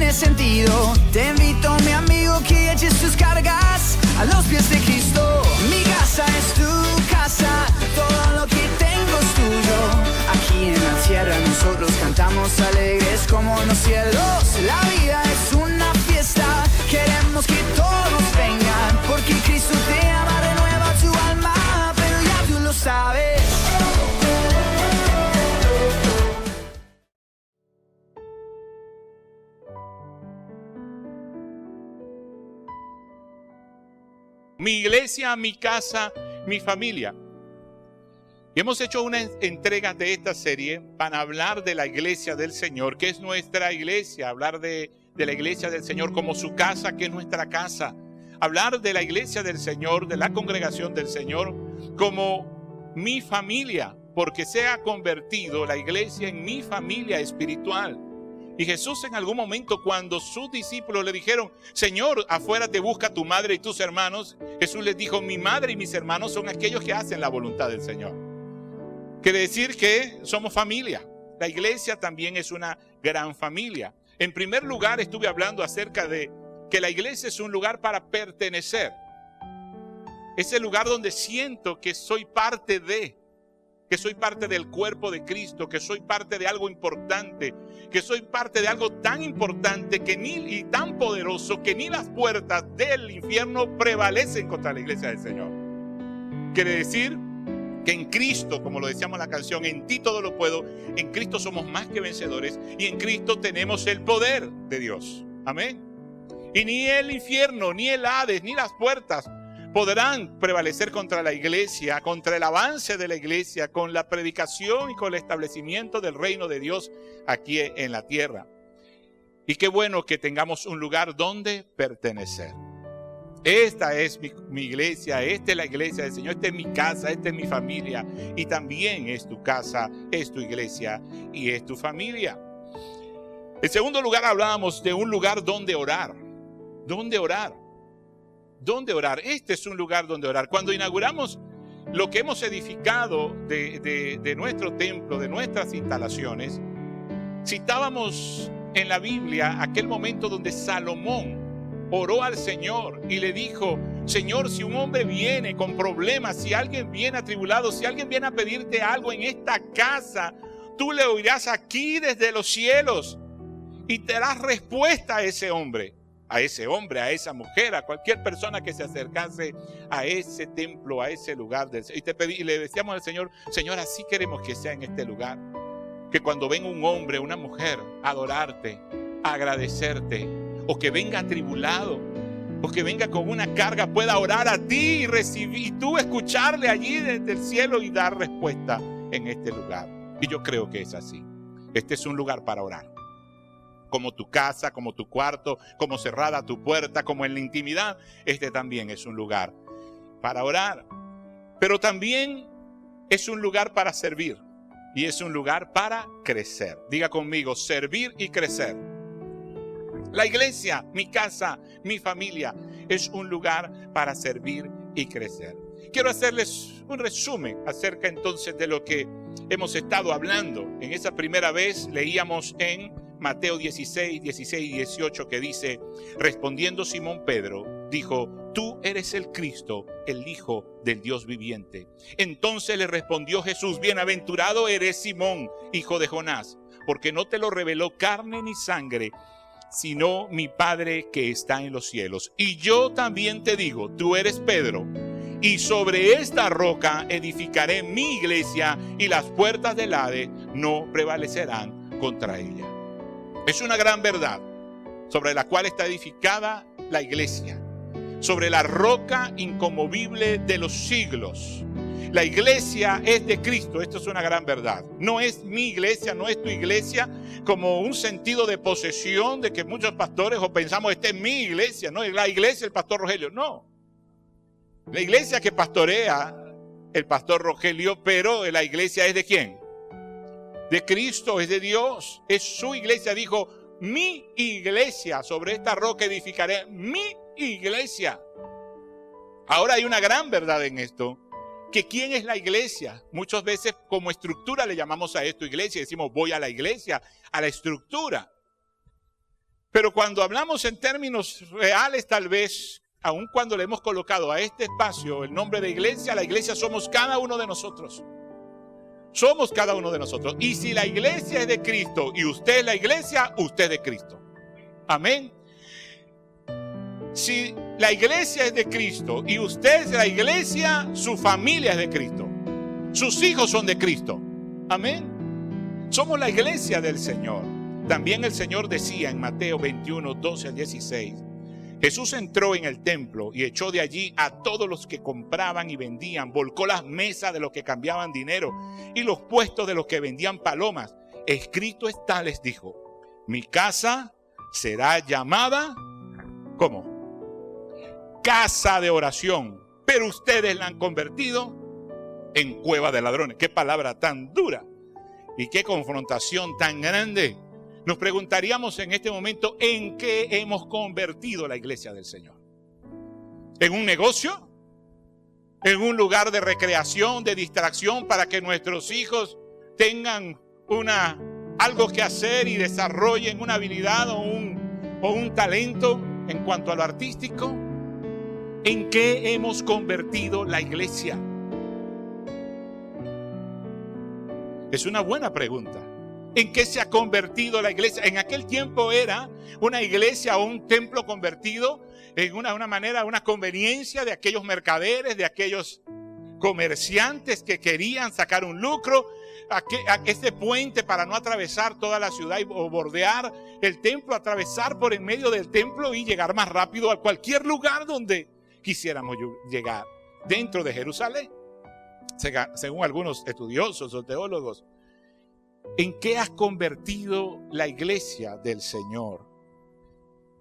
tiene sentido. Te invito, mi amigo, que eches tus cargas a los pies de Cristo. Mi casa es tu casa, todo lo que tengo es tuyo. Aquí en la tierra nosotros cantamos alegres como en los cielos. La vida es una fiesta, queremos que todos vengan, porque Cristo te ama, renueva tu alma, pero ya tú lo sabes. Mi iglesia, mi casa, mi familia. Y hemos hecho una entrega de esta serie para hablar de la iglesia del Señor, que es nuestra iglesia. Hablar de la iglesia del Señor como su casa, que es nuestra casa. Hablar de la iglesia del Señor, de la congregación del Señor, como mi familia, porque se ha convertido la iglesia en mi familia espiritual. Y Jesús en algún momento, cuando sus discípulos le dijeron: Señor, afuera te busca tu madre y tus hermanos, Jesús les dijo: mi madre y mis hermanos son aquellos que hacen la voluntad del Señor. Quiere decir que somos familia. La iglesia también es una gran familia. En primer lugar, estuve hablando acerca de que la iglesia es un lugar para pertenecer. Es el lugar donde siento que soy parte de, que soy parte del cuerpo de Cristo, que soy parte de algo importante, que soy parte de algo tan importante y tan poderoso que ni las puertas del infierno prevalecen contra la iglesia del Señor. Quiere decir que en Cristo, como lo decíamos en la canción, en ti todo lo puedo, en Cristo somos más que vencedores y en Cristo tenemos el poder de Dios. Amén. Y ni el infierno, ni el Hades, ni las puertas podrán prevalecer contra la iglesia, contra el avance de la iglesia, con la predicación y con el establecimiento del reino de Dios aquí en la tierra. Y qué bueno que tengamos un lugar donde pertenecer. Esta es mi iglesia, esta es la iglesia del Señor, esta es mi casa, esta es mi familia. Y también es tu casa, es tu iglesia y es tu familia. En segundo lugar, hablábamos de un lugar donde orar. ¿Dónde orar? ¿Dónde orar? Este es un lugar donde orar. Cuando inauguramos lo que hemos edificado de nuestro templo, de nuestras instalaciones, citábamos en la Biblia aquel momento donde Salomón oró al Señor y le dijo: Señor, si un hombre viene con problemas, si alguien viene atribulado, si alguien viene a pedirte algo en esta casa, tú le oirás aquí desde los cielos y te darás respuesta a ese hombre, a esa mujer, a cualquier persona que se acercase a ese templo, a ese lugar. Y le decíamos al Señor: Señor, así queremos que sea en este lugar. Que cuando venga un hombre, una mujer a adorarte, a agradecerte, o que venga atribulado, o que venga con una carga, pueda orar a ti y recibir, y tú escucharle allí desde el cielo y dar respuesta en este lugar. Y yo creo que es así. Este es un lugar para orar. Como tu casa, como tu cuarto, como cerrada tu puerta, como en la intimidad, este también es un lugar para orar. Pero también es un lugar para servir y es un lugar para crecer. Diga conmigo: servir y crecer. La iglesia, mi casa, mi familia, es un lugar para servir y crecer. Quiero hacerles un resumen acerca entonces de lo que hemos estado hablando. En esa primera vez leíamos en Mateo 16 y 18 que dice: respondiendo Simón Pedro, dijo: tú eres el Cristo, el Hijo del Dios viviente. Entonces le respondió Jesús: bienaventurado eres Simón, hijo de Jonás, porque no te lo reveló carne ni sangre, sino mi Padre que está en los cielos. Y yo también te digo: tú eres Pedro, y sobre esta roca edificaré mi iglesia, y las puertas del Hades no prevalecerán contra ella. Es una gran verdad sobre la cual está edificada la iglesia, sobre la roca inconmovible de los siglos. La iglesia es de Cristo. Esto es una gran verdad. No es mi iglesia, no es tu iglesia, como un sentido de posesión de que muchos pastores o pensamos: esta es mi iglesia, no es la iglesia del pastor Rogelio. No. La iglesia que pastorea el pastor Rogelio, pero la iglesia es de ¿quién? De Cristo, es de Dios, es su iglesia. Dijo: mi iglesia, sobre esta roca edificaré mi iglesia. Ahora hay una gran verdad en esto, que ¿quién es la iglesia? Muchas veces como estructura le llamamos a esto iglesia, decimos: voy a la iglesia, a la estructura. Pero cuando hablamos en términos reales, tal vez, aun cuando le hemos colocado a este espacio el nombre de iglesia, la iglesia somos cada uno de nosotros. Somos cada uno de nosotros. Y si la iglesia es de Cristo y usted es la iglesia, usted es de Cristo. Amén. Si la iglesia es de Cristo y usted es de la iglesia, su familia es de Cristo. Sus hijos son de Cristo. Amén. Somos la iglesia del Señor. También el Señor decía en Mateo 21, 12 al 16. Jesús entró en el templo y echó de allí a todos los que compraban y vendían. Volcó las mesas de los que cambiaban dinero y los puestos de los que vendían palomas. Escrito está, les dijo, mi casa será llamada, ¿cómo? Casa de oración. Pero ustedes la han convertido en cueva de ladrones. Qué palabra tan dura y qué confrontación tan grande. Nos preguntaríamos en este momento en qué hemos convertido la iglesia del Señor. ¿En un negocio? ¿En un lugar de recreación, de distracción para que nuestros hijos tengan algo que hacer y desarrollen una habilidad o un talento en cuanto a lo artístico? ¿En qué hemos convertido la iglesia? Es una buena pregunta. ¿En qué se ha convertido la iglesia? En aquel tiempo era una iglesia o un templo convertido en una manera, una conveniencia de aquellos mercaderes, de aquellos comerciantes que querían sacar un lucro. A este puente para no atravesar toda la ciudad o bordear el templo, atravesar por en medio del templo y llegar más rápido a cualquier lugar donde quisiéramos llegar dentro de Jerusalén. Según algunos estudiosos o teólogos, ¿en qué has convertido la iglesia del Señor?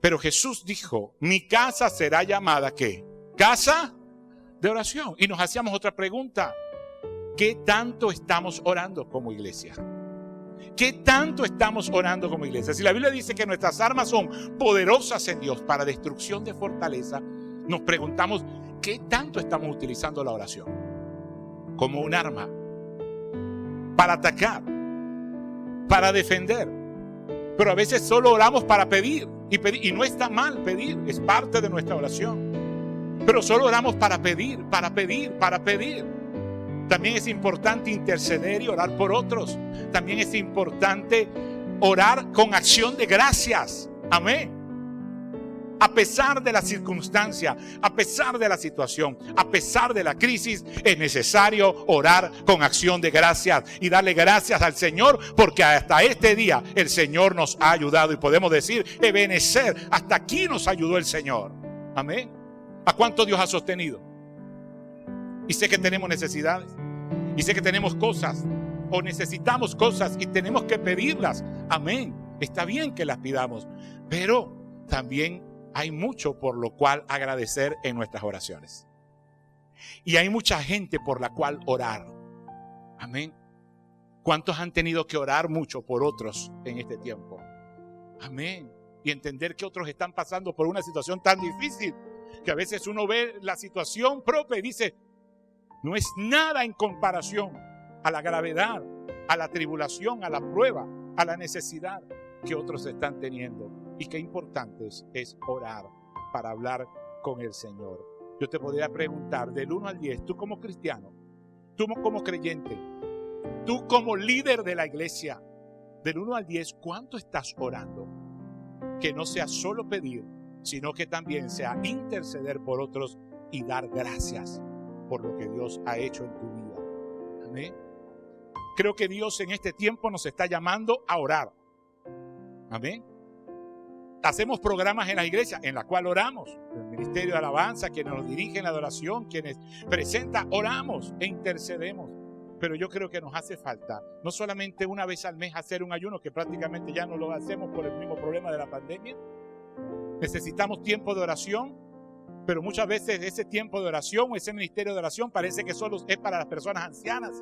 Pero Jesús dijo, mi casa será llamada, ¿qué? Casa de oración. Y nos hacíamos otra pregunta. ¿Qué tanto estamos orando como iglesia? ¿Qué tanto estamos orando como iglesia? Si la Biblia dice que nuestras armas son poderosas en Dios para destrucción de fortaleza, nos preguntamos, ¿qué tanto estamos utilizando la oración? Como un arma para atacar, para defender. Pero a veces solo oramos para pedir. Y no está mal pedir, es parte de nuestra oración. Pero solo oramos para pedir, para pedir, para pedir. También es importante interceder y orar por otros. También es importante orar con acción de gracias. Amén. A pesar de la circunstancia, a pesar de la situación, a pesar de la crisis, es necesario orar con acción de gracias y darle gracias al Señor, porque hasta este día el Señor nos ha ayudado y podemos decir, Ebenezer, hasta aquí nos ayudó el Señor. Amén. ¿A cuánto Dios ha sostenido? Y sé que tenemos necesidades, y sé que tenemos cosas, o necesitamos cosas y tenemos que pedirlas. Amén. Está bien que las pidamos, pero también hay mucho por lo cual agradecer en nuestras oraciones. Y hay mucha gente por la cual orar. Amén. ¿Cuántos han tenido que orar mucho por otros en este tiempo? Amén. Y entender que otros están pasando por una situación tan difícil que a veces uno ve la situación propia y dice, no es nada en comparación a la gravedad, a la tribulación, a la prueba, a la necesidad que otros están teniendo. Y qué importante es orar para hablar con el Señor. Yo te podría preguntar del 1 al 10, tú como cristiano, tú como creyente, tú como líder de la iglesia, del 1 al 10, ¿cuánto estás orando? Que no sea solo pedir, sino que también sea interceder por otros y dar gracias por lo que Dios ha hecho en tu vida. Amén. Creo que Dios en este tiempo nos está llamando a orar. Amén. Hacemos programas en la iglesia en la cual oramos. El ministerio de alabanza, quienes nos dirigen la adoración, quienes presentan, oramos e intercedemos. Pero yo creo que nos hace falta no solamente una vez al mes hacer un ayuno, que prácticamente ya no lo hacemos por el mismo problema de la pandemia. Necesitamos tiempo de oración, pero muchas veces ese tiempo de oración o ese ministerio de oración parece que solo es para las personas ancianas,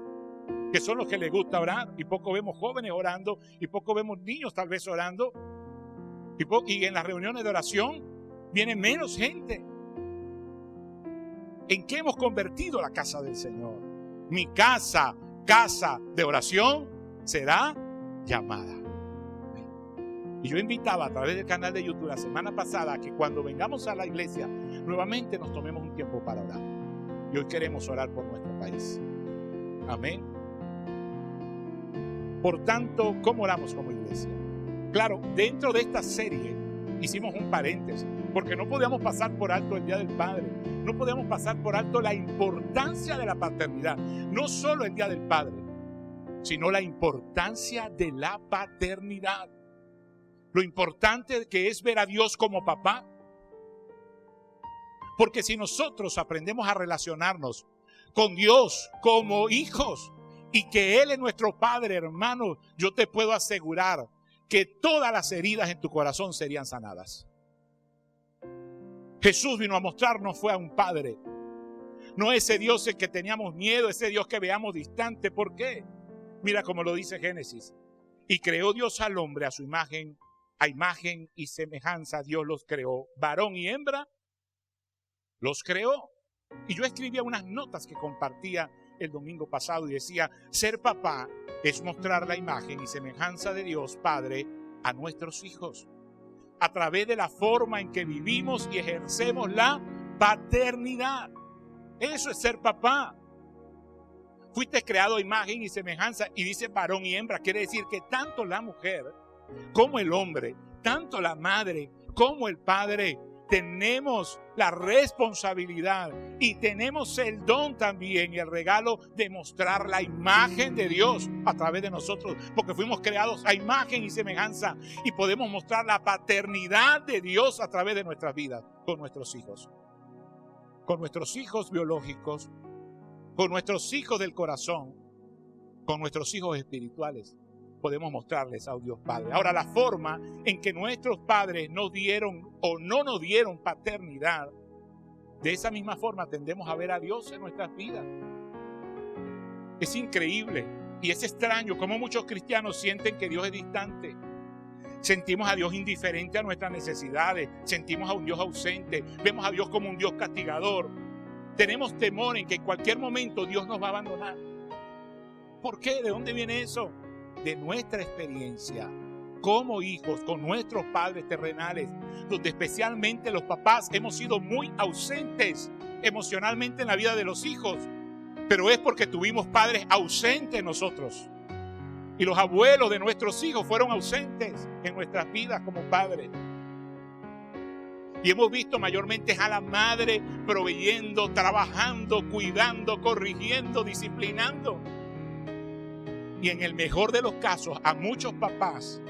que son los que les gusta orar, y poco vemos jóvenes orando, y poco vemos niños tal vez orando, y en las reuniones de oración viene menos gente. ¿En qué hemos convertido la casa del Señor? Mi casa, casa de oración, será llamada. Y yo invitaba a través del canal de YouTube la semana pasada a que cuando vengamos a la iglesia nuevamente nos tomemos un tiempo para orar. Y hoy queremos orar por nuestro país. Amén. Por tanto, ¿cómo oramos como iglesia? Claro, dentro de esta serie hicimos un paréntesis, porque no podíamos pasar por alto el Día del Padre. No podíamos pasar por alto la importancia de la paternidad. No solo el Día del Padre, sino la importancia de la paternidad. Lo importante que es ver a Dios como papá. Porque si nosotros aprendemos a relacionarnos con Dios como hijos y que Él es nuestro Padre, hermano, yo te puedo asegurar que todas las heridas en tu corazón serían sanadas. Jesús vino a mostrarnos fue a un Padre. No ese Dios el que teníamos miedo, ese Dios que veamos distante. ¿Por qué? Mira como lo dice Génesis. Y creó Dios al hombre a su imagen. A imagen y semejanza Dios los creó, varón y hembra los creó. Y yo escribía unas notas que compartía el domingo pasado y decía: ser papá es mostrar la imagen y semejanza de Dios Padre a nuestros hijos a través de la forma en que vivimos y ejercemos la paternidad. Eso es ser papá. Fuiste creado a imagen y semejanza, y dice varón y hembra, quiere decir que tanto la mujer como el hombre, tanto la madre como el padre, tenemos la responsabilidad y tenemos el don también y el regalo de mostrar la imagen de Dios a través de nosotros, porque fuimos creados a imagen y semejanza y podemos mostrar la paternidad de Dios a través de nuestras vidas con nuestros hijos biológicos, con nuestros hijos del corazón, con nuestros hijos espirituales. Podemos mostrarles a Dios Padre. Ahora, la forma en que nuestros padres nos dieron o no nos dieron paternidad, de esa misma forma tendemos a ver a Dios en nuestras vidas. Es increíble y es extraño cómo muchos cristianos sienten que Dios es distante. Sentimos a Dios indiferente a nuestras necesidades, sentimos a un Dios ausente, vemos a Dios como un Dios castigador. Tenemos temor en que en cualquier momento Dios nos va a abandonar. ¿Por qué? ¿De dónde viene eso? De nuestra experiencia como hijos con nuestros padres terrenales, donde especialmente los papás hemos sido muy ausentes emocionalmente en la vida de los hijos, pero es porque tuvimos padres ausentes nosotros, y los abuelos de nuestros hijos fueron ausentes en nuestras vidas como padres, y hemos visto mayormente a la madre proveyendo, trabajando, cuidando, corrigiendo, disciplinando. Y en el mejor de los casos, a muchos papás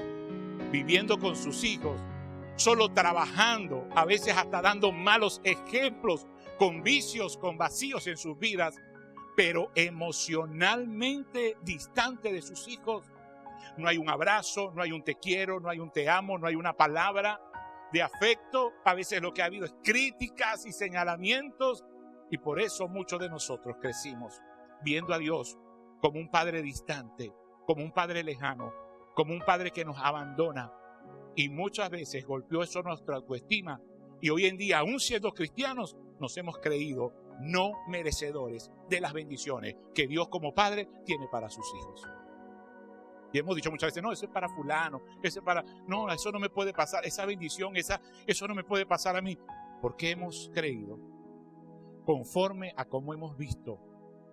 viviendo con sus hijos, solo trabajando, a veces hasta dando malos ejemplos, con vicios, con vacíos en sus vidas, pero emocionalmente distante de sus hijos. No hay un abrazo, no hay un te quiero, no hay un te amo, no hay una palabra de afecto. A veces lo que ha habido es críticas y señalamientos, y por eso muchos de nosotros crecimos viendo a Dios como un padre distante, como un padre lejano, como un padre que nos abandona. Y muchas veces golpeó eso nuestra autoestima. Y hoy en día, aún siendo cristianos, nos hemos creído no merecedores de las bendiciones que Dios como padre tiene para sus hijos. Y hemos dicho muchas veces: no, eso es para fulano, eso es para... No, eso no me puede pasar, esa bendición, eso no me puede pasar a mí. Porque hemos creído conforme a cómo hemos visto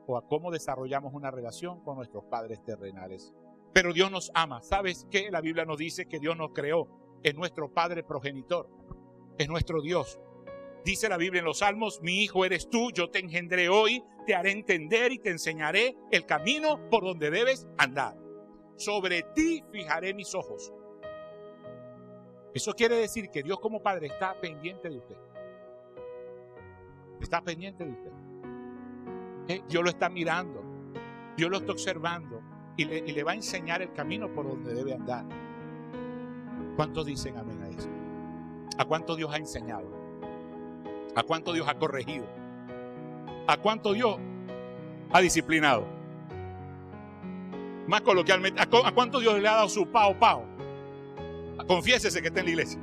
o a cómo desarrollamos una relación con nuestros padres terrenales. Pero Dios nos ama. ¿Sabes qué? La Biblia nos dice que Dios nos creó. Es nuestro Padre progenitor. Es nuestro Dios. Dice la Biblia en los Salmos: mi hijo eres tú, yo te engendré hoy, te haré entender y te enseñaré el camino por donde debes andar. Sobre ti fijaré mis ojos. Eso quiere decir que Dios como Padre está pendiente de usted. Está pendiente de usted. Dios lo está mirando, Dios lo está observando y le va a enseñar el camino por donde debe andar. ¿Cuántos dicen amén a eso? ¿A cuánto Dios ha enseñado? ¿A cuánto Dios ha corregido? ¿A cuánto Dios ha disciplinado? Más coloquialmente, ¿a cuánto Dios le ha dado su pao? Confiésese que está en la iglesia.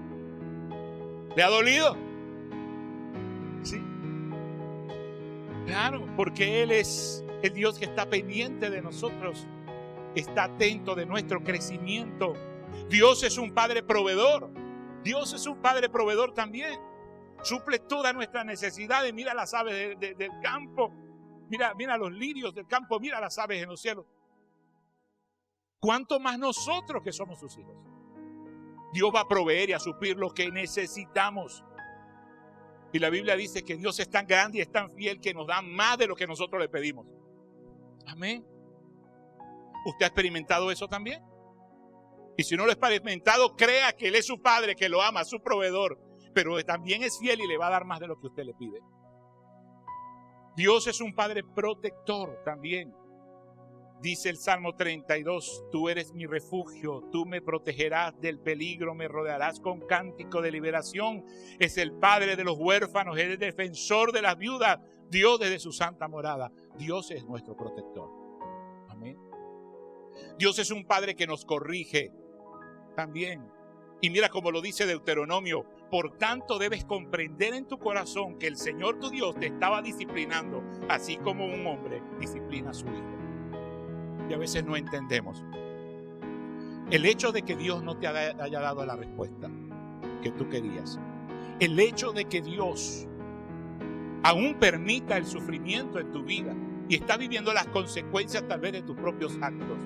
¿Le ha dolido? Sí. Claro, porque Él es el Dios que está pendiente de nosotros, está atento de nuestro crecimiento, Dios es un Padre proveedor. Dios es un Padre proveedor también. Suple todas nuestras necesidades. Mira las aves del campo. Mira los lirios del campo. Mira las aves en los cielos. ¿Cuánto más nosotros que somos sus hijos? Dios va a proveer y a suplir lo que necesitamos. Y la Biblia dice que Dios es tan grande y es tan fiel que nos da más de lo que nosotros le pedimos. Amén. ¿Usted ha experimentado eso también? Y si no lo ha experimentado, crea que Él es su Padre, que lo ama, su proveedor. Pero también es fiel y le va a dar más de lo que usted le pide. Dios es un Padre protector también. Dice el Salmo 32, tú eres mi refugio, tú me protegerás del peligro, me rodearás con cántico de liberación. Es el Padre de los huérfanos, es el defensor de las viudas, Dios desde su santa morada. Dios es nuestro protector. Amén. Dios es un Padre que nos corrige también. Y mira como lo dice Deuteronomio, por tanto debes comprender en tu corazón que el Señor tu Dios te estaba disciplinando, así como un hombre disciplina a su hijo. Y a veces no entendemos. El hecho de que Dios no te haya dado la respuesta que tú querías, el hecho de que Dios aún permita el sufrimiento en tu vida y está viviendo las consecuencias tal vez de tus propios actos,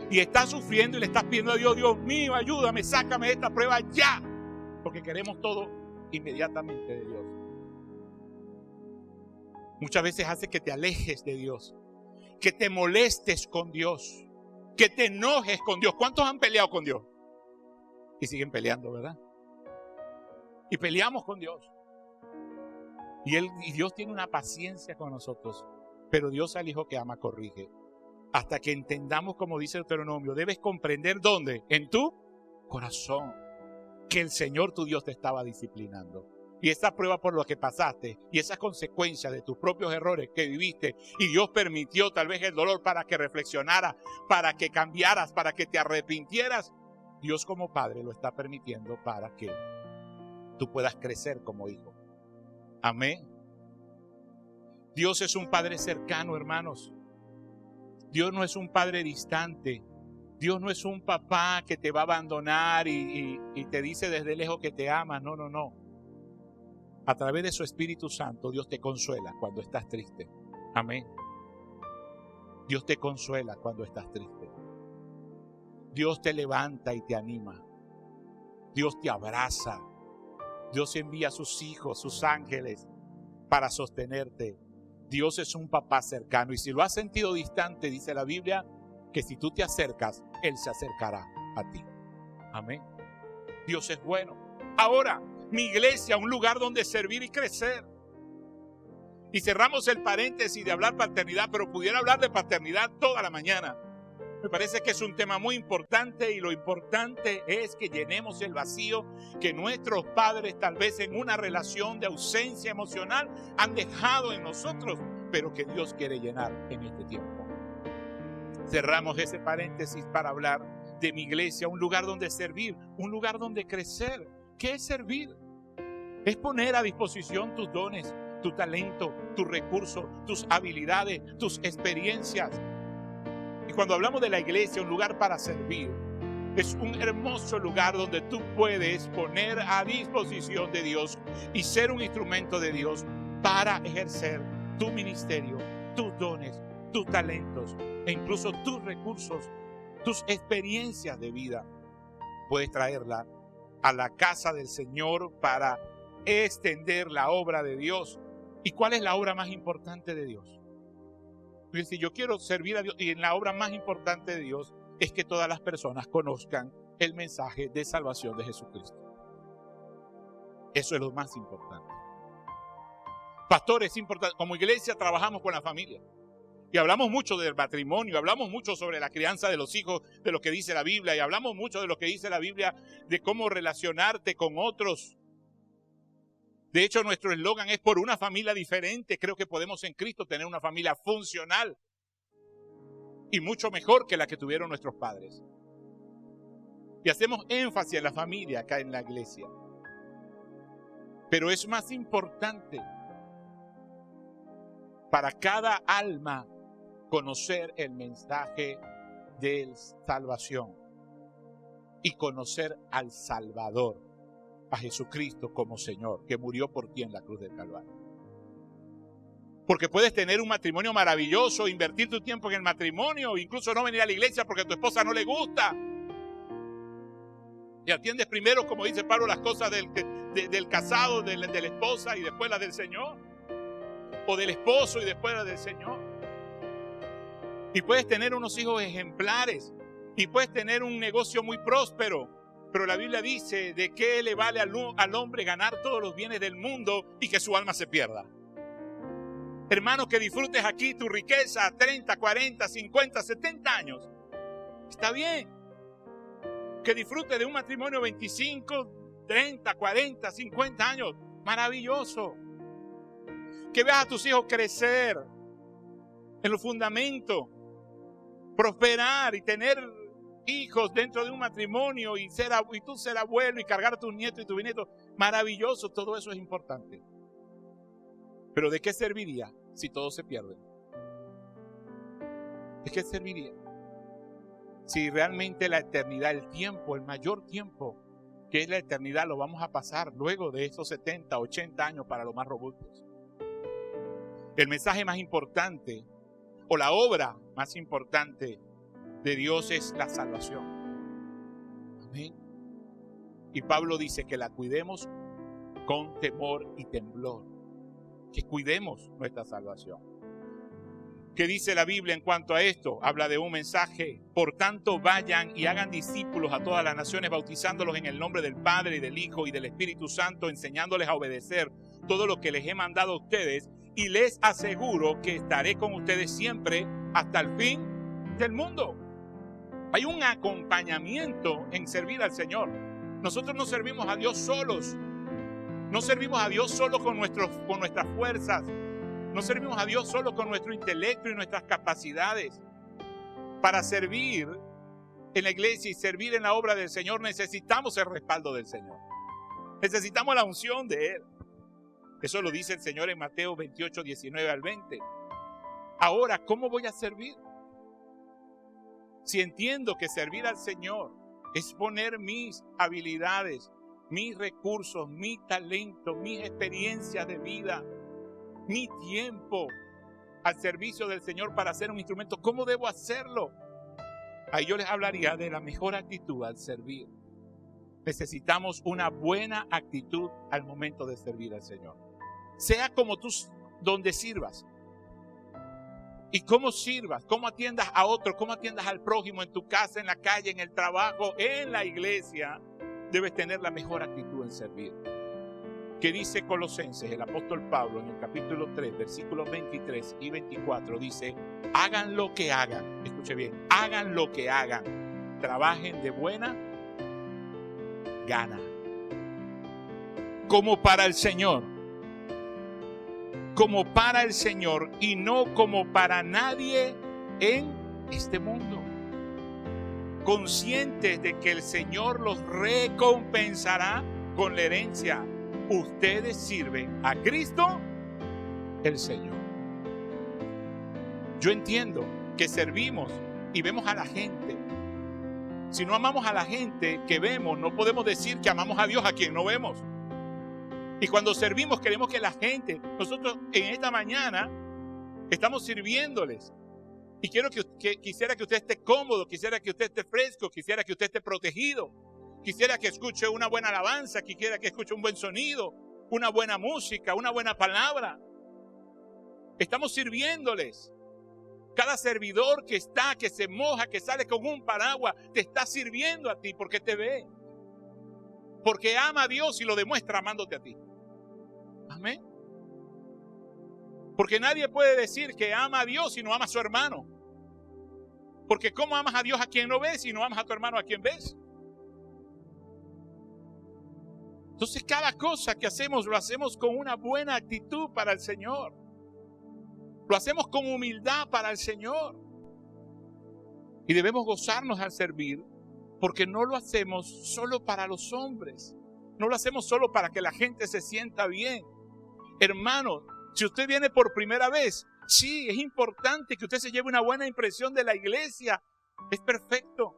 y estás sufriendo y le estás pidiendo a Dios, Dios mío, ayúdame, sácame de esta prueba ya, porque queremos todo inmediatamente de Dios. Muchas veces hace que te alejes de Dios, que te molestes con Dios, que te enojes con Dios. ¿Cuántos han peleado con Dios? Y siguen peleando, ¿verdad? Y peleamos con Dios. Y Dios tiene una paciencia con nosotros, pero Dios al hijo que ama corrige. Hasta que entendamos, como dice Deuteronomio, debes comprender ¿dónde? En tu corazón, que el Señor tu Dios te estaba disciplinando. Y esa prueba por lo que pasaste y esas consecuencias de tus propios errores que viviste, y Dios permitió tal vez el dolor para que reflexionaras, para que cambiaras, para que te arrepintieras, Dios como Padre lo está permitiendo para que tú puedas crecer como hijo. Amén. Dios es un Padre cercano, hermanos. Dios no es un Padre distante. Dios no es un papá que te va a abandonar y te dice desde lejos que te ama. No, no, no. A través de su Espíritu Santo, Dios te consuela cuando estás triste. Amén. Dios te consuela cuando estás triste. Dios te levanta y te anima. Dios te abraza. Dios envía a sus hijos, sus ángeles, para sostenerte. Dios es un papá cercano. Y si lo has sentido distante, dice la Biblia, que si tú te acercas, Él se acercará a ti. Amén. Dios es bueno. Ahora, mi iglesia, un lugar donde servir y crecer. Y cerramos el paréntesis de hablar paternidad, pero pudiera hablar de paternidad toda la mañana. Me parece que es un tema muy importante, y lo importante es que llenemos el vacío que nuestros padres, tal vez en una relación de ausencia emocional, han dejado en nosotros, pero que Dios quiere llenar en este tiempo. Cerramos ese paréntesis para hablar de mi iglesia, un lugar donde servir, un lugar donde crecer. ¿Qué es servir? Es poner a disposición tus dones, tu talento, tus recursos, tus habilidades, tus experiencias. Y cuando hablamos de la iglesia, un lugar para servir, es un hermoso lugar donde tú puedes poner a disposición de Dios y ser un instrumento de Dios para ejercer tu ministerio, tus dones, tus talentos e incluso tus recursos, tus experiencias de vida. Puedes traerla a la casa del Señor para extender la obra de Dios. ¿Y cuál es la obra más importante de Dios? Si yo quiero servir a Dios, y la obra más importante de Dios es que todas las personas conozcan el mensaje de salvación de Jesucristo. Eso es lo más importante. Pastor, es importante. Como iglesia trabajamos con la familia y hablamos mucho del matrimonio, hablamos mucho sobre la crianza de los hijos, de lo que dice la Biblia, y hablamos mucho de lo que dice la Biblia de cómo relacionarte con otros. De hecho, nuestro eslogan es por una familia diferente. Creo que podemos en Cristo tener una familia funcional y mucho mejor que la que tuvieron nuestros padres. Y hacemos énfasis en la familia acá en la iglesia. Pero es más importante para cada alma conocer el mensaje de salvación. y conocer al Salvador, a Jesucristo como Señor, que murió por ti en la cruz del Calvario. Porque puedes tener un matrimonio maravilloso, invertir tu tiempo en el matrimonio, incluso no venir a la iglesia porque a tu esposa no le gusta. Y atiendes primero, como dice Pablo, las cosas del casado, de la esposa y después las del Señor. O del esposo y después las del Señor. Y puedes tener unos hijos ejemplares. Y puedes tener un negocio muy próspero. Pero la Biblia dice, ¿de qué le vale al hombre ganar todos los bienes del mundo y que su alma se pierda? Hermano, que disfrutes aquí tu riqueza 30, 40, 50, 70 años. Está bien. Que disfrutes de un matrimonio 25, 30, 40, 50 años. Maravilloso. Que veas a tus hijos crecer en los fundamentos. Prosperar y tener hijos dentro de un matrimonio y tú ser abuelo y cargar a tus nietos y tus bisnietos. Maravilloso. Todo eso es importante. Pero ¿de qué serviría si todo se pierde? ¿De qué serviría? Si realmente la eternidad, el tiempo, el mayor tiempo que es la eternidad, lo vamos a pasar luego de esos 70, 80 años para los más robustos. El mensaje más importante o la obra más importante de Dios es la salvación. Amén. Y Pablo dice que la cuidemos con temor y temblor. Que cuidemos nuestra salvación. ¿Qué dice la Biblia en cuanto a esto? Habla de un mensaje. Por tanto, vayan y hagan discípulos a todas las naciones, bautizándolos en el nombre del Padre, y del Hijo y del Espíritu Santo, enseñándoles a obedecer todo lo que les he mandado a ustedes, y les aseguro que estaré con ustedes siempre hasta el fin del mundo. Hay un acompañamiento en servir al Señor. Nosotros no servimos a Dios solos. No servimos a Dios solo con nuestras fuerzas. No servimos a Dios solo con nuestro intelecto y nuestras capacidades. Para servir en la iglesia y servir en la obra del Señor necesitamos el respaldo del Señor. Necesitamos la unción de Él. Eso lo dice el Señor en Mateo 28, 19 al 20. Ahora, ¿cómo voy a servir? Si entiendo que servir al Señor es poner mis habilidades, mis recursos, mi talento, mis experiencias de vida, mi tiempo al servicio del Señor para ser un instrumento, ¿cómo debo hacerlo? Ahí yo les hablaría de la mejor actitud al servir. Necesitamos una buena actitud al momento de servir al Señor. Sea como tú, donde sirvas. Y cómo sirvas, cómo atiendas a otros, cómo atiendas al prójimo en tu casa, en la calle, en el trabajo, en la iglesia. Debes tener la mejor actitud en servir. ¿Qué dice Colosenses? El apóstol Pablo en el capítulo 3, versículos 23 y 24 dice: hagan lo que hagan, escuche bien, hagan lo que hagan, trabajen de buena gana, como para el Señor y no como para nadie en este mundo, conscientes de que el Señor los recompensará con la herencia. Ustedes sirven a Cristo el Señor. Yo entiendo que servimos y vemos a la gente. Si no amamos a la gente que vemos, no podemos decir que amamos a Dios a quien no vemos. Y cuando servimos queremos que la gente, nosotros en esta mañana estamos sirviéndoles. Y quisiera que usted esté cómodo, quisiera que usted esté fresco, quisiera que usted esté protegido. Quisiera que escuche una buena alabanza, quisiera que escuche un buen sonido, una buena música, una buena palabra. Estamos sirviéndoles. Cada servidor que se moja, que sale con un paraguas, te está sirviendo a ti porque te ve. Porque ama a Dios y lo demuestra amándote a ti. Amén. Porque nadie puede decir que ama a Dios y no ama a su hermano. Porque ¿cómo amas a Dios a quien no ves y no amas a tu hermano a quien ves? Entonces cada cosa que hacemos lo hacemos con una buena actitud para el Señor. Lo hacemos con humildad para el Señor. Y debemos gozarnos al servir porque no lo hacemos solo para los hombres. No lo hacemos solo para que la gente se sienta bien. Hermano, si usted viene por primera vez, sí, es importante que usted se lleve una buena impresión de la iglesia. Es perfecto.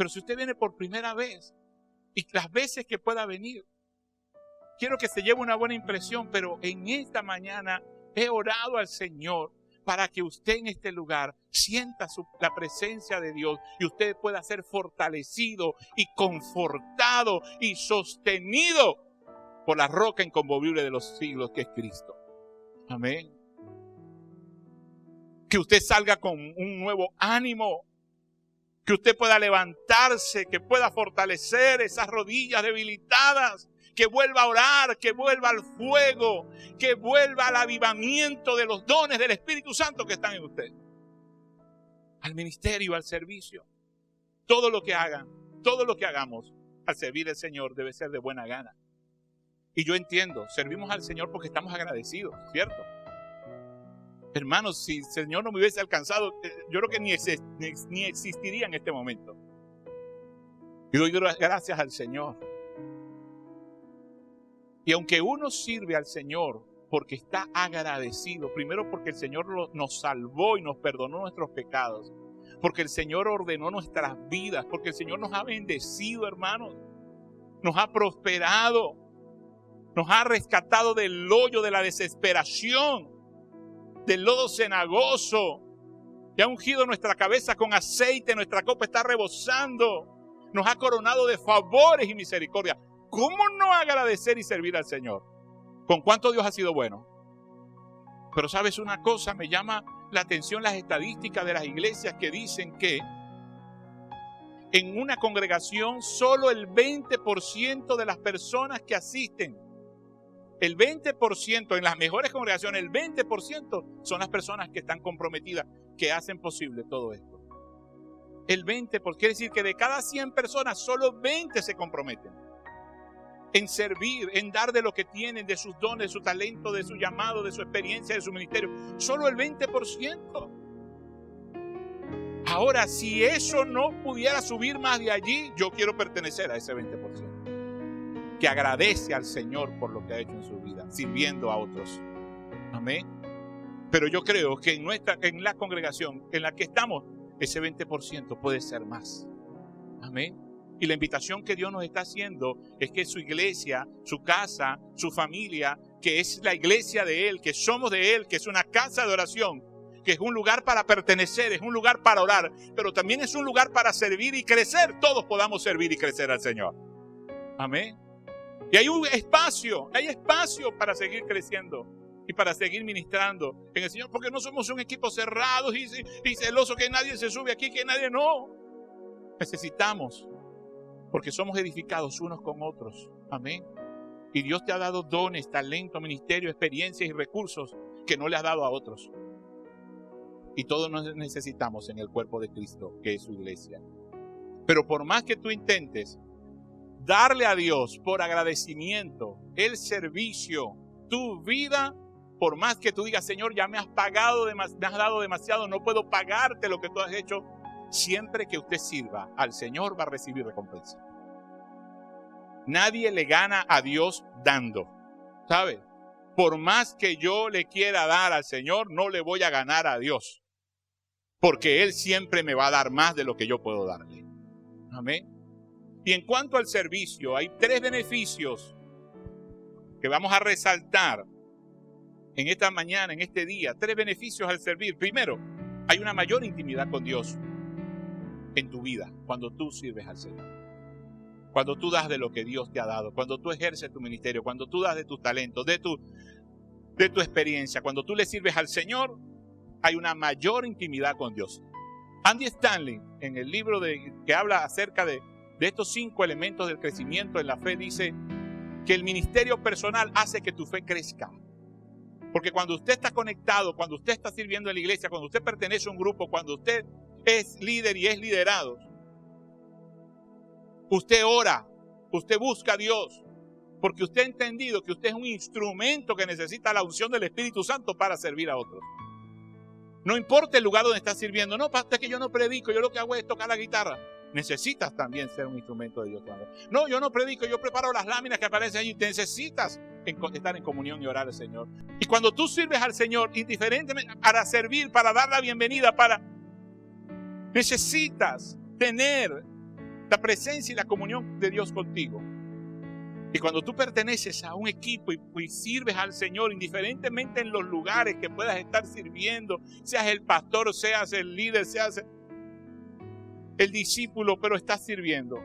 Pero si usted viene por primera vez, y las veces que pueda venir, quiero que se lleve una buena impresión, pero en esta mañana he orado al Señor para que usted en este lugar sienta la presencia de Dios y usted pueda ser fortalecido y confortado y sostenido por la roca inconmovible de los siglos que es Cristo. Amén. Que usted salga con un nuevo ánimo, que usted pueda levantarse, que pueda fortalecer esas rodillas debilitadas, que vuelva a orar, que vuelva al fuego, que vuelva al avivamiento de los dones del Espíritu Santo que están en usted. Al ministerio, al servicio. Todo lo que hagan, todo lo que hagamos al servir al Señor debe ser de buena gana. Y yo entiendo, servimos al Señor porque estamos agradecidos, ¿cierto? Hermanos, si el Señor no me hubiese alcanzado, yo creo que ni existiría en este momento. Y doy gracias al Señor. Y aunque uno sirve al Señor porque está agradecido, primero porque el Señor nos salvó y nos perdonó nuestros pecados, porque el Señor ordenó nuestras vidas, porque el Señor nos ha bendecido, hermanos, nos ha prosperado, nos ha rescatado del hoyo de la desesperación, del lodo cenagoso, y ha ungido nuestra cabeza con aceite, nuestra copa está rebosando, nos ha coronado de favores y misericordia. ¿Cómo no agradecer y servir al Señor? ¿Con cuánto Dios ha sido bueno? Pero sabes una cosa, me llama la atención las estadísticas de las iglesias que dicen que en una congregación solo el 20% de las personas que asisten, el 20%, en las mejores congregaciones, el 20% son las personas que están comprometidas, que hacen posible todo esto. El 20%, quiere decir que de cada 100 personas, solo 20 se comprometen en servir, en dar de lo que tienen, de sus dones, de su talento, de su llamado, de su experiencia, de su ministerio. Solo el 20%. Ahora, si eso no pudiera subir más de allí, yo quiero pertenecer a ese 20%. Que agradece al Señor por lo que ha hecho en su vida, sirviendo a otros. Amén. Pero yo creo que en la congregación en la que estamos, ese 20% puede ser más. Amén. Y la invitación que Dios nos está haciendo es que su iglesia, su casa, su familia, que es la iglesia de Él, que somos de Él, que es una casa de oración, que es un lugar para pertenecer, es un lugar para orar, pero también es un lugar para servir y crecer. Todos podamos servir y crecer al Señor. Amén. Y hay espacio para seguir creciendo y para seguir ministrando en el Señor, porque no somos un equipo cerrado y celoso, que nadie se sube aquí, que nadie no. Necesitamos, porque somos edificados unos con otros. Amén. Y Dios te ha dado dones, talento, ministerio, experiencias y recursos que no le has dado a otros. Y todos nos necesitamos en el cuerpo de Cristo, que es su iglesia. Pero por más que tú intentes darle a Dios por agradecimiento el servicio, tu vida, por más que tú digas, Señor, ya me has pagado, me has dado demasiado, no puedo pagarte lo que tú has hecho. Siempre que usted sirva al Señor va a recibir recompensa. Nadie le gana a Dios dando, ¿sabe? Por más que yo le quiera dar al Señor, no le voy a ganar a Dios, porque Él siempre me va a dar más de lo que yo puedo darle. Amén. Y en cuanto al servicio, hay 3 beneficios que vamos a resaltar en esta mañana, en este día. 3 beneficios al servir. Primero, hay una mayor intimidad con Dios en tu vida cuando tú sirves al Señor. Cuando tú das de lo que Dios te ha dado, cuando tú ejerces tu ministerio, cuando tú das de tus talentos, de tu experiencia, cuando tú le sirves al Señor, hay una mayor intimidad con Dios. Andy Stanley, en el libro que habla acerca de estos 5 elementos del crecimiento en la fe, dice que el ministerio personal hace que tu fe crezca. Porque cuando usted está conectado, cuando usted está sirviendo en la iglesia, cuando usted pertenece a un grupo, cuando usted es líder y es liderado, usted ora, usted busca a Dios, porque usted ha entendido que usted es un instrumento que necesita la unción del Espíritu Santo para servir a otros. No importa el lugar donde estás sirviendo. No, pastor, es que yo no predico, yo lo que hago es tocar la guitarra. Necesitas también ser un instrumento de Dios. No, yo no predico, yo preparo las láminas que aparecen allí. Necesitas estar en comunión y orar al Señor. Y cuando tú sirves al Señor, indiferentemente, para servir, para dar la bienvenida, necesitas tener la presencia y la comunión de Dios contigo. Y cuando tú perteneces a un equipo y sirves al Señor, indiferentemente en los lugares que puedas estar sirviendo, seas el pastor, seas el líder, seas el discípulo, pero estás sirviendo,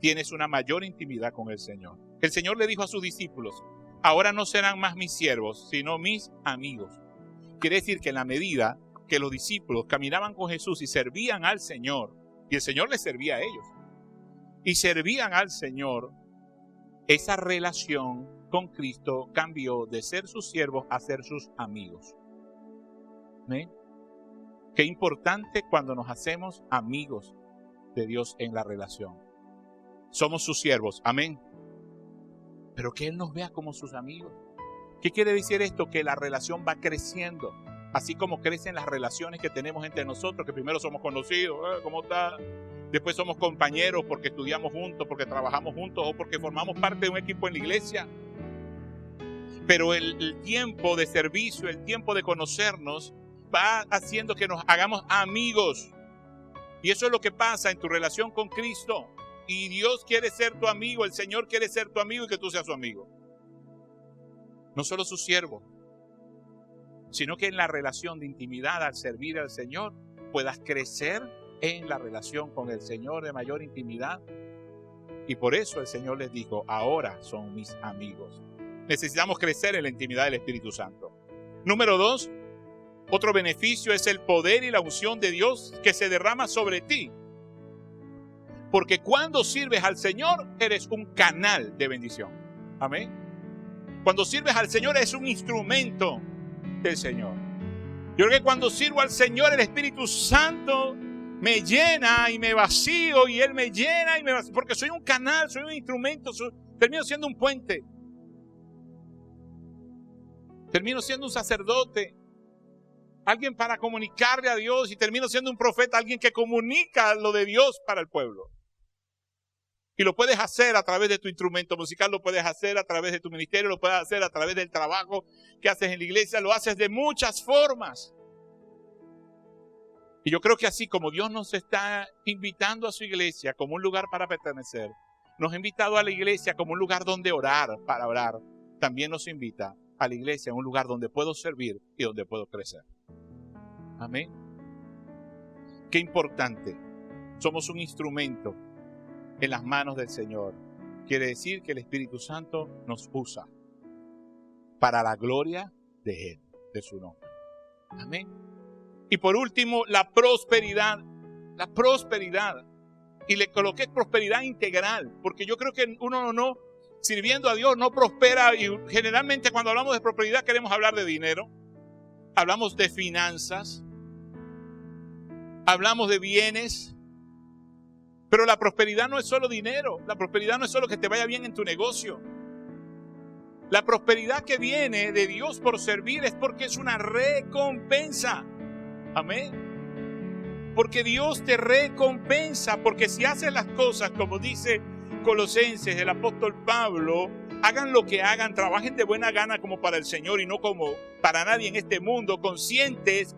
tienes una mayor intimidad con el Señor. El Señor le dijo a sus discípulos: ahora no serán más mis siervos, sino mis amigos. Quiere decir que en la medida que los discípulos caminaban con Jesús y servían al Señor, y el Señor les servía a ellos, y servían al Señor, esa relación con Cristo cambió de ser sus siervos a ser sus amigos. ¿Ven? Qué importante cuando nos hacemos amigos de Dios en la relación. Somos sus siervos, amén. Pero que Él nos vea como sus amigos. ¿Qué quiere decir esto? Que la relación va creciendo. Así como crecen las relaciones que tenemos entre nosotros, que primero somos conocidos, ¿cómo está? Después somos compañeros porque estudiamos juntos, porque trabajamos juntos o porque formamos parte de un equipo en la iglesia. Pero el tiempo de servicio, el tiempo de conocernos, va haciendo que nos hagamos amigos. Y eso es lo que pasa en tu relación con Cristo. Y Dios quiere ser tu amigo, el Señor quiere ser tu amigo y que tú seas su amigo. No solo su siervo, sino que en la relación de intimidad al servir al Señor puedas crecer en la relación con el Señor de mayor intimidad. Y por eso el Señor les dijo: ahora son mis amigos. Necesitamos crecer en la intimidad del Espíritu Santo. Número 2, otro beneficio es el poder y la unción de Dios que se derrama sobre ti. Porque cuando sirves al Señor, eres un canal de bendición. Amén. Cuando sirves al Señor, eres un instrumento del Señor. Yo creo que cuando sirvo al Señor, el Espíritu Santo me llena y me vacío, y Él me llena y me vacío, porque soy un canal, soy un instrumento, termino siendo un puente. Termino siendo un sacerdote, alguien para comunicarle a Dios, y termino siendo un profeta, alguien que comunica lo de Dios para el pueblo. Y lo puedes hacer a través de tu instrumento musical, lo puedes hacer a través de tu ministerio, lo puedes hacer a través del trabajo que haces en la iglesia, lo haces de muchas formas. Y yo creo que así como Dios nos está invitando a su iglesia como un lugar para pertenecer, nos ha invitado a la iglesia como un lugar donde orar, para orar, también nos invita a la iglesia a un lugar donde puedo servir y donde puedo crecer. Amén. Qué importante. Somos un instrumento en las manos del Señor. Quiere decir que el Espíritu Santo nos usa para la gloria de Él, de su nombre. Amén. Y por último, la prosperidad. La prosperidad. Y le coloqué prosperidad integral, porque yo creo que uno no, sirviendo a Dios, no prospera. Y generalmente cuando hablamos de prosperidad queremos hablar de dinero. Hablamos de finanzas. Hablamos de bienes. Pero la prosperidad no es solo dinero. La prosperidad no es solo que te vaya bien en tu negocio. La prosperidad que viene de Dios por servir es porque es una recompensa. Amén. Porque Dios te recompensa. Porque si haces las cosas como dice Colosenses, el apóstol Pablo, hagan lo que hagan, trabajen de buena gana como para el Señor y no como para nadie en este mundo. Conscientes.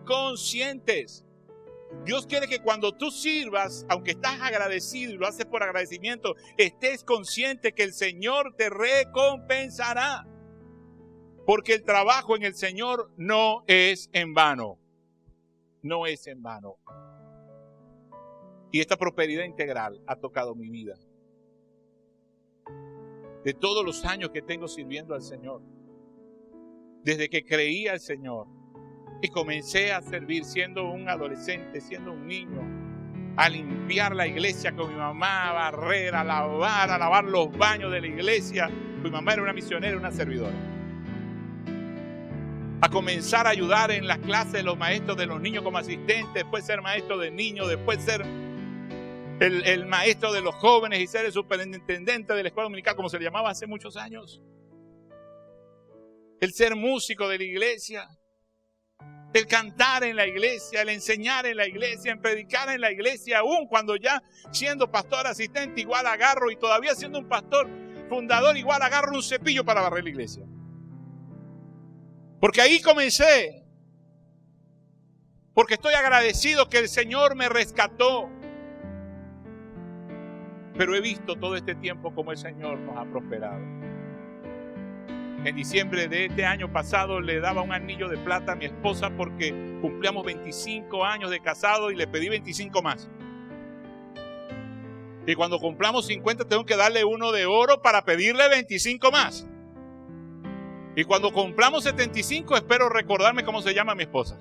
Dios quiere que cuando tú sirvas, aunque estás agradecido y lo haces por agradecimiento, estés consciente que el Señor te recompensará. Porque el trabajo en el Señor no es en vano. No es en vano. Y esta prosperidad integral ha tocado mi vida. De todos los años que tengo sirviendo al Señor. Desde que creí al Señor. Y comencé a servir siendo un adolescente, siendo un niño, a limpiar la iglesia con mi mamá, a barrer, a lavar los baños de la iglesia. Mi mamá era una misionera, una servidora. A comenzar a ayudar en las clases de los maestros de los niños como asistente, después ser maestro de niños, después ser el maestro de los jóvenes y ser el superintendente de la escuela dominical, como se le llamaba hace muchos años. El ser músico de la iglesia. El cantar en la iglesia, el enseñar en la iglesia, el predicar en la iglesia, aún cuando ya siendo pastor asistente igual agarro, y todavía siendo un pastor fundador igual agarro un cepillo para barrer la iglesia. Porque ahí comencé. Porque estoy agradecido que el Señor me rescató. Pero he visto todo este tiempo cómo el Señor nos ha prosperado. En diciembre de este año pasado le daba un anillo de plata a mi esposa porque cumplíamos 25 años de casado y le pedí 25 más. Y cuando cumplamos 50 tengo que darle uno de oro para pedirle 25 más. Y cuando cumplamos 75 espero recordarme cómo se llama mi esposa.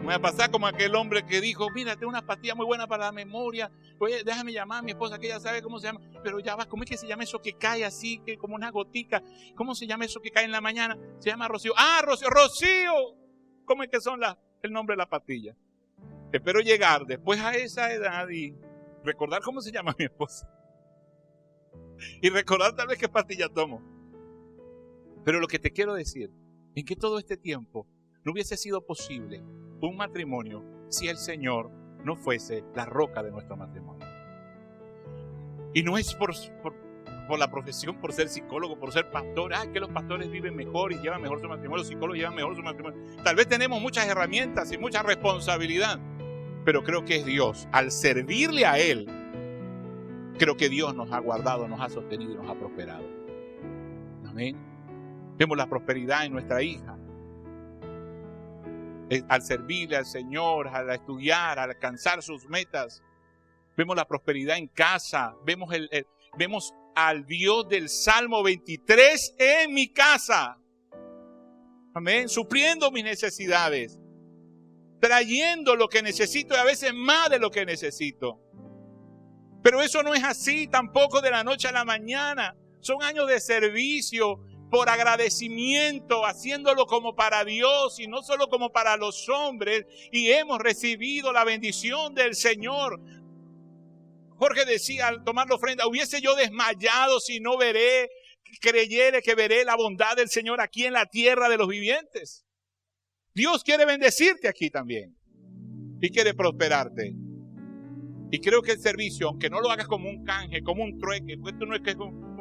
Me va a pasar como aquel hombre que dijo, mira, tengo una pastilla muy buena para la memoria. Oye, déjame llamar a mi esposa que ella sabe cómo se llama. Pero ya va, ¿cómo es que se llama eso que cae así, que como una gotica? ¿Cómo se llama eso que cae en la mañana? Se llama Rocío. ¡Ah, Rocío! ¡Rocío! ¿Cómo es que son el nombre de la pastilla? Espero llegar después a esa edad y recordar cómo se llama mi esposa. Y recordar tal vez qué pastilla tomo. Pero lo que te quiero decir es que todo este tiempo no hubiese sido posible un matrimonio si el Señor no fuese la roca de nuestro matrimonio. Y no es por la profesión, por ser psicólogo, por ser pastor, que los pastores viven mejor y llevan mejor su matrimonio, los psicólogos llevan mejor su matrimonio. Tal vez tenemos muchas herramientas y mucha responsabilidad, pero creo que es Dios. Al servirle a Él, creo que Dios nos ha guardado, nos ha sostenido y nos ha prosperado. Amén. Vemos la prosperidad en nuestra hija. Al servirle al Señor, al estudiar, al alcanzar sus metas. Vemos la prosperidad en casa. Vemos al Dios del Salmo 23 en mi casa. Amén. Supliendo mis necesidades. Trayendo lo que necesito y a veces más de lo que necesito. Pero eso no es así tampoco de la noche a la mañana. Son años de servicio por agradecimiento, haciéndolo como para Dios y no solo como para los hombres. Y hemos recibido la bendición del Señor. Jorge decía al tomar la ofrenda, hubiese yo desmayado si no creyere que veré la bondad del Señor aquí en la tierra de los vivientes. Dios quiere bendecirte aquí también y quiere prosperarte. Y creo que el servicio, aunque no lo hagas como un canje, como un trueque, pues tú no es que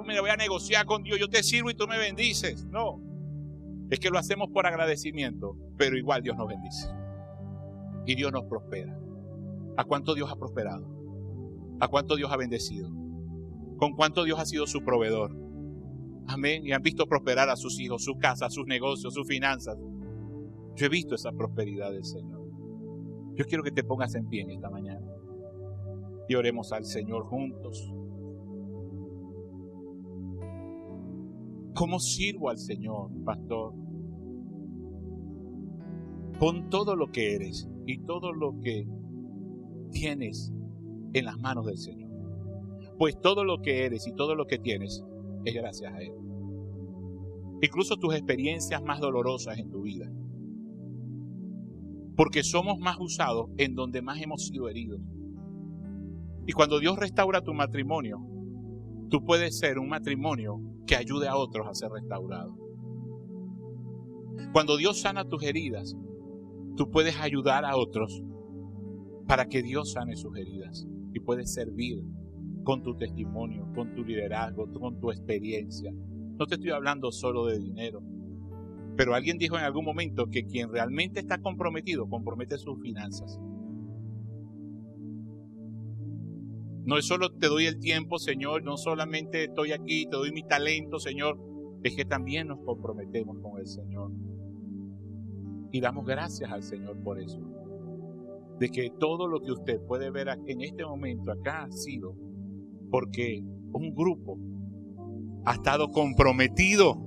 me voy a negociar con Dios, yo te sirvo y tú me bendices. No, es que lo hacemos por agradecimiento, pero igual Dios nos bendice. Y Dios nos prospera. ¿A cuánto Dios ha prosperado? ¿A cuánto Dios ha bendecido? ¿Con cuánto Dios ha sido su proveedor? Amén. Y han visto prosperar a sus hijos, su casa, sus negocios, sus finanzas. Yo he visto esa prosperidad del Señor. Yo quiero que te pongas en pie en esta mañana y oremos al Señor juntos. ¿Cómo sirvo al Señor, pastor? Pon todo lo que eres y todo lo que tienes en las manos del Señor. Pues todo lo que eres y todo lo que tienes es gracias a Él. Incluso tus experiencias más dolorosas en tu vida. Porque somos más usados en donde más hemos sido heridos. Y cuando Dios restaura tu matrimonio, tú puedes ser un matrimonio que ayude a otros a ser restaurados. Cuando Dios sana tus heridas, tú puedes ayudar a otros para que Dios sane sus heridas. Y puedes servir con tu testimonio, con tu liderazgo, con tu experiencia. No te estoy hablando solo de dinero. Pero alguien dijo en algún momento que quien realmente está comprometido, compromete sus finanzas. No es solo te doy el tiempo, Señor, no solamente estoy aquí, te doy mi talento, Señor. Es que también nos comprometemos con el Señor. Y damos gracias al Señor por eso. De que todo lo que usted puede ver en este momento acá ha sido porque un grupo ha estado comprometido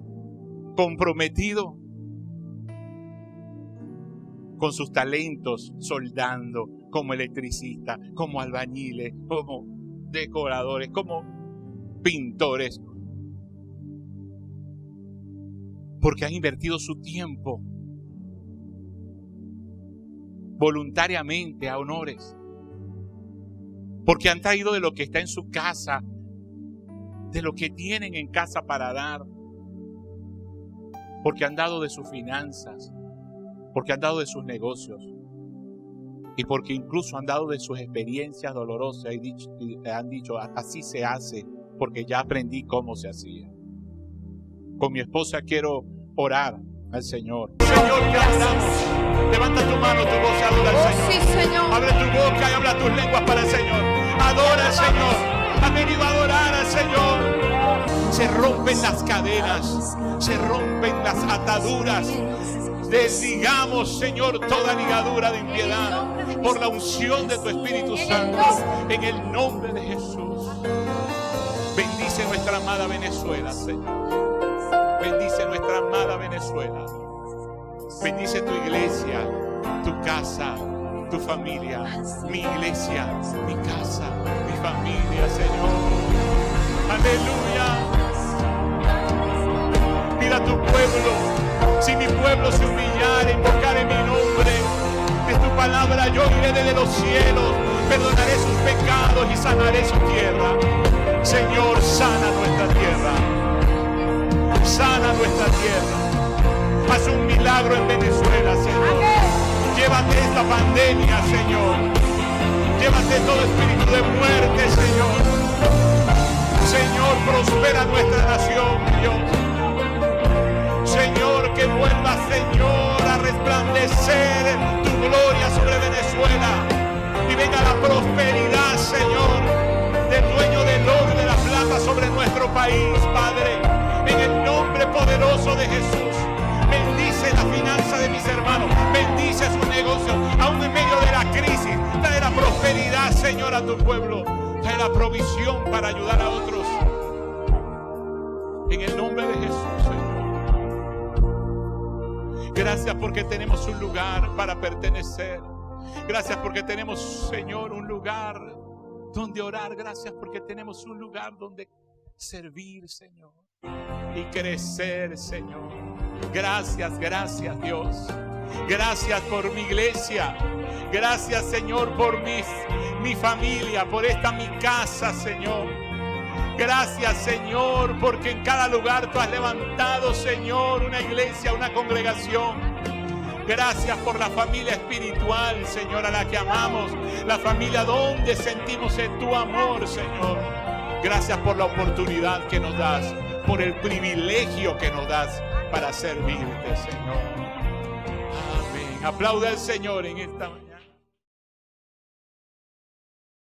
con sus talentos, soldando, como electricista, como albañiles, como decoradores, como pintores. Porque han invertido su tiempo voluntariamente a honores. Porque han traído de lo que está en su casa, de lo que tienen en casa para dar. Porque han dado de sus finanzas, porque han dado de sus negocios y porque incluso han dado de sus experiencias dolorosas y han dicho, así se hace, porque ya aprendí cómo se hacía. Con mi esposa quiero orar al Señor. Señor, te adoramos. Levanta tu mano, tu voz y adora al Señor. Sí, Señor. Abre tu boca y habla tus lenguas para el Señor. Adora al Señor. Ha venido a adorar al Señor. Se rompen las cadenas, se rompen las ataduras. Desligamos, Señor, toda ligadura de impiedad por la unción de tu Espíritu Santo, en el nombre de Jesús. Bendice nuestra amada Venezuela, Señor. Bendice nuestra amada Venezuela. Bendice tu iglesia, tu casa, tu familia, mi iglesia, mi casa, mi familia, Señor. Aleluya. Mira tu pueblo. Si mi pueblo se humillare, invocare mi nombre, es tu palabra, yo iré desde los cielos, perdonaré sus pecados y sanaré su tierra. Señor, sana nuestra tierra. Sana nuestra tierra. Haz un milagro en Venezuela, Señor. Llévate esta pandemia, Señor. Llévate todo espíritu de muerte, Señor. Señor, prospera nuestra nación, Dios. Señor, que vuelva, Señor, a resplandecer tu gloria sobre Venezuela. Y venga la prosperidad, Señor, del dueño del oro y de la plata sobre nuestro país, Padre. En el nombre poderoso de Jesús. Bendice la finanza de mis hermanos. Bendice sus negocios. Aún en medio de la crisis. Trae la prosperidad, Señor, a tu pueblo. Trae la provisión para ayudar a otros. En el nombre de Jesús, Señor. Gracias porque tenemos un lugar para pertenecer. Gracias porque tenemos, Señor, un lugar donde orar. Gracias porque tenemos un lugar donde servir, Señor. Y crecer, Señor. Gracias, gracias, Dios. Gracias por mi iglesia. Gracias, Señor, por mi familia, por esta mi casa, Señor. Gracias, Señor, porque en cada lugar tú has levantado, Señor, una iglesia, una congregación. Gracias por la familia espiritual, Señor, a la que amamos. La familia donde sentimos tu amor, Señor. Gracias por la oportunidad que nos das, por el privilegio que nos das para servirte, Señor. Amén. Aplauda al Señor en esta